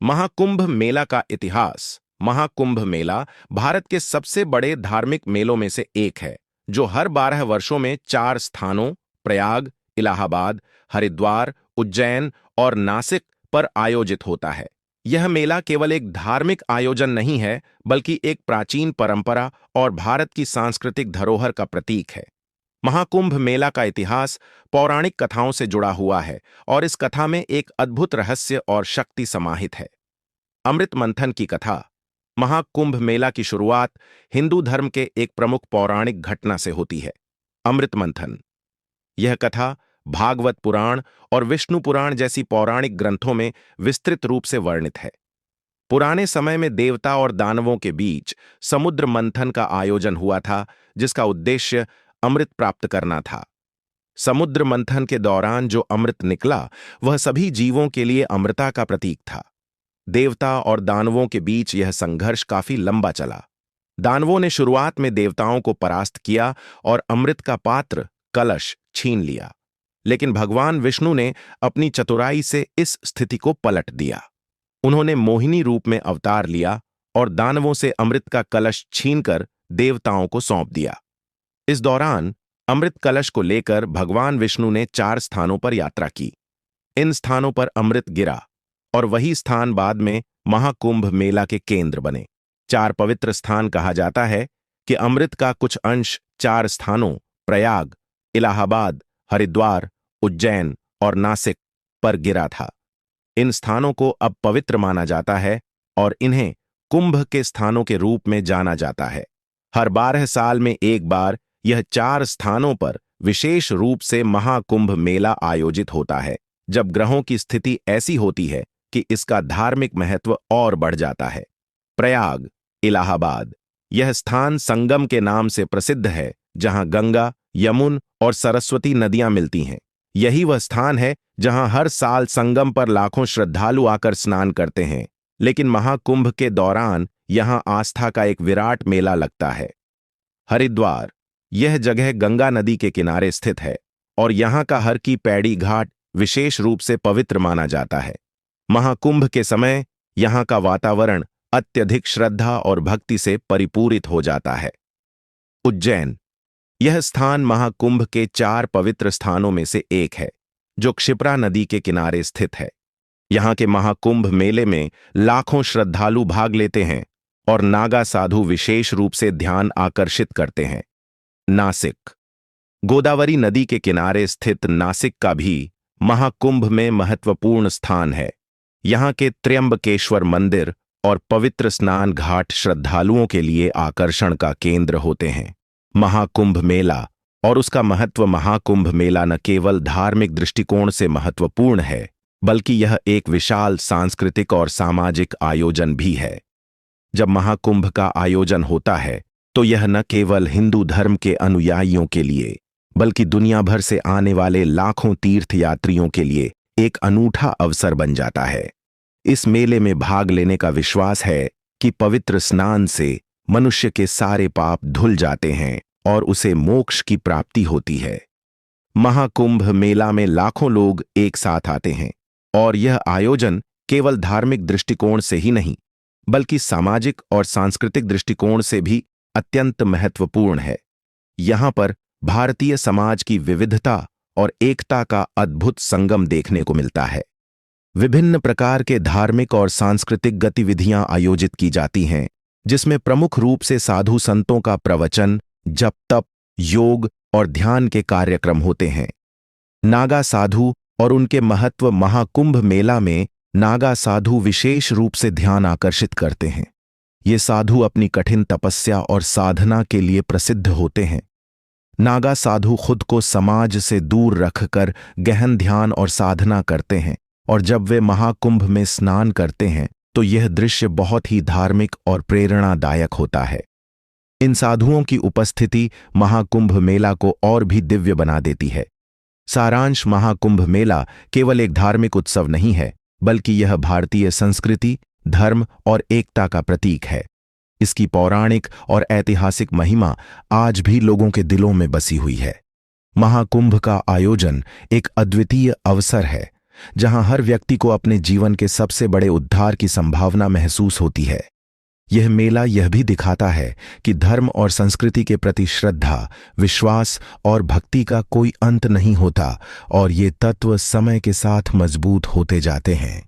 महाकुंभ मेला का इतिहास। महाकुंभ मेला भारत के सबसे बड़े धार्मिक मेलों में से एक है, जो हर 12 वर्षों में 4 स्थानों प्रयाग, इलाहाबाद, हरिद्वार, उज्जैन और नासिक पर आयोजित होता है। यह मेला केवल एक धार्मिक आयोजन नहीं है, बल्कि एक प्राचीन परंपरा और भारत की सांस्कृतिक धरोहर का प्रतीक है। महाकुंभ मेला का इतिहास पौराणिक कथाओं से जुड़ा हुआ है और इस कथा में एक अद्भुत रहस्य और शक्ति समाहित है। अमृत मंथन की कथा। महाकुंभ मेला की शुरुआत हिंदू धर्म के एक प्रमुख पौराणिक घटना से होती है, अमृत मंथन। यह कथा भागवत पुराण और विष्णु पुराण जैसी पौराणिक ग्रंथों में विस्तृत रूप से वर्णित है। पुराने समय में देवता और दानवों के बीच समुद्र मंथन का आयोजन हुआ था, जिसका उद्देश्य अमृत प्राप्त करना था। समुद्र मंथन के दौरान जो अमृत निकला, वह सभी जीवों के लिए अमृता का प्रतीक था। देवता और दानवों के बीच यह संघर्ष काफी लंबा चला। दानवों ने शुरुआत में देवताओं को परास्त किया और अमृत का पात्र कलश छीन लिया, लेकिन भगवान विष्णु ने अपनी चतुराई से इस स्थिति को पलट दिया। उन्होंने मोहिनी रूप में अवतार लिया और दानवों से अमृत का कलश छीनकर देवताओं को सौंप दिया। इस दौरान अमृत कलश को लेकर भगवान विष्णु ने 4 स्थानों पर यात्रा की। इन स्थानों पर अमृत गिरा और वही स्थान बाद में महाकुंभ मेला के केंद्र बने। 4 पवित्र स्थान कहा जाता है कि अमृत का कुछ अंश 4 स्थानों प्रयाग, इलाहाबाद, हरिद्वार, उज्जैन और नासिक पर गिरा था। इन स्थानों को अब पवित्र माना जाता है और इन्हें कुंभ के स्थानों के रूप में जाना जाता है। हर 12 साल में एक बार यह 4 स्थानों पर विशेष रूप से महाकुंभ मेला आयोजित होता है, जब ग्रहों की स्थिति ऐसी होती है कि इसका धार्मिक महत्व और बढ़ जाता है। प्रयाग, इलाहाबाद। यह स्थान संगम के नाम से प्रसिद्ध है, जहां गंगा, यमुन और सरस्वती नदियां मिलती हैं। यही वह स्थान है जहां हर साल संगम पर लाखों श्रद्धालु आकर स्नान करते हैं। लेकिन महाकुंभ के दौरान यहां आस्था का एक विराट मेला लगता है। हरिद्वार। यह जगह गंगा नदी के किनारे स्थित है और यहां का हर की पैड़ी घाट विशेष रूप से पवित्र माना जाता है। महाकुंभ के समय यहां का वातावरण अत्यधिक श्रद्धा और भक्ति से परिपूरित हो जाता है। उज्जैन। यह स्थान महाकुंभ के 4 पवित्र स्थानों में से एक है, जो क्षिप्रा नदी के किनारे स्थित है। यहां के महाकुंभ मेले में लाखों श्रद्धालु भाग लेते हैं और नागा साधु विशेष रूप से ध्यान आकर्षित करते हैं। नासिक। गोदावरी नदी के किनारे स्थित नासिक का भी महाकुंभ में महत्वपूर्ण स्थान है। यहां के त्र्यंबकेश्वर मंदिर और पवित्र स्नान घाट श्रद्धालुओं के लिए आकर्षण का केंद्र होते हैं। महाकुंभ मेला और उसका महत्व। महाकुंभ मेला न केवल धार्मिक दृष्टिकोण से महत्वपूर्ण है, बल्कि यह एक विशाल सांस्कृतिक और सामाजिक आयोजन भी है। जब महाकुंभ का आयोजन होता है, तो यह न केवल हिंदू धर्म के अनुयायियों के लिए, बल्कि दुनिया भर से आने वाले लाखों तीर्थयात्रियों के लिए एक अनूठा अवसर बन जाता है। इस मेले में भाग लेने का विश्वास है कि पवित्र स्नान से मनुष्य के सारे पाप धुल जाते हैं और उसे मोक्ष की प्राप्ति होती है। महाकुंभ मेला में लाखों लोग एक साथ आते हैं और यह आयोजन केवल धार्मिक दृष्टिकोण से ही नहीं, बल्कि सामाजिक और सांस्कृतिक दृष्टिकोण से भी अत्यंत महत्वपूर्ण है। यहाँ पर भारतीय समाज की विविधता और एकता का अद्भुत संगम देखने को मिलता है। विभिन्न प्रकार के धार्मिक और सांस्कृतिक गतिविधियां आयोजित की जाती हैं, जिसमें प्रमुख रूप से साधु संतों का प्रवचन, जप तप, योग और ध्यान के कार्यक्रम होते हैं। नागा साधु और उनके महत्व। महाकुंभ मेला में नागा साधु विशेष रूप से ध्यान आकर्षित करते हैं। ये साधु अपनी कठिन तपस्या और साधना के लिए प्रसिद्ध होते हैं। नागा साधु खुद को समाज से दूर रखकर गहन ध्यान और साधना करते हैं, और जब वे महाकुंभ में स्नान करते हैं तो यह दृश्य बहुत ही धार्मिक और प्रेरणादायक होता है। इन साधुओं की उपस्थिति महाकुंभ मेला को और भी दिव्य बना देती है। सारांश। महाकुंभ मेला केवल एक धार्मिक उत्सव नहीं है, बल्कि यह भारतीय संस्कृति, धर्म और एकता का प्रतीक है। इसकी पौराणिक और ऐतिहासिक महिमा आज भी लोगों के दिलों में बसी हुई है। महाकुंभ का आयोजन एक अद्वितीय अवसर है, जहां हर व्यक्ति को अपने जीवन के सबसे बड़े उद्धार की संभावना महसूस होती है। यह मेला यह भी दिखाता है कि धर्म और संस्कृति के प्रति श्रद्धा, विश्वास और भक्ति का कोई अंत नहीं होता और ये तत्व समय के साथ मजबूत होते जाते हैं।